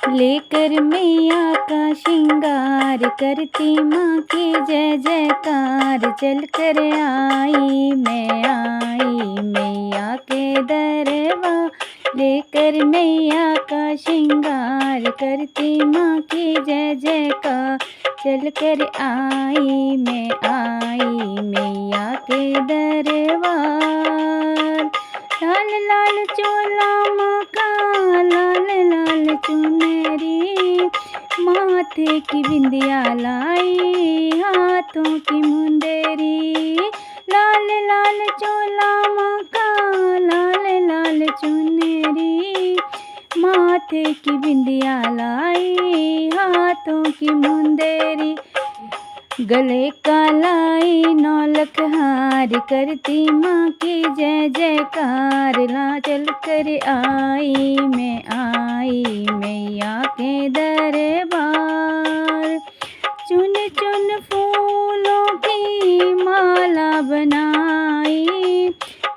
लेकर मैया का श्रृंगार करती माँ की जय जयकार। चल कर आई मैया के दरबार। लेकर मैया का श्रृंगार करती माँ की जय जयकार। चल कर आई मैया के दरबार। लाल लाल चोला माँ का लाल लाल चुनरी। माथे की बिंदिया लाई हाथों की मुंदेरी। लाल लाल चोला माँ का लाल लाल चुनरी। माथे की बिंदिया लाई हाथों की मुंदेरी। गले का लाई नौलख हार करती माँ की जय जयकार। ला चल कर आई मैया के दरबार। चुन चुन फूलों की माला बनाई।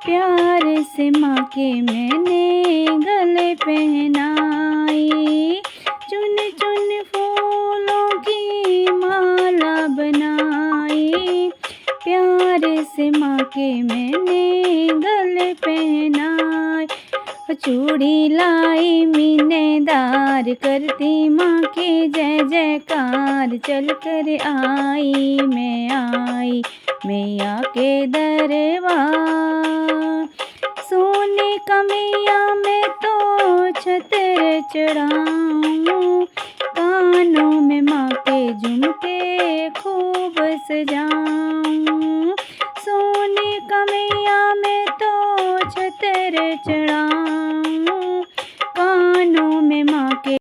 प्यार से माँ के मैंने गले पहनाई। चुन चुन फूलों की माला बनाई। प्यार से माँ के मैंने गले पहनाई। चूड़ी लाई मीनेदार करती माँ की जय जयकार। चल कर आई मैया के दरबार। सोने का मैया मैं तो छतर चढ़ाऊं। कानों में माँ के झुमके खूब सजाऊं।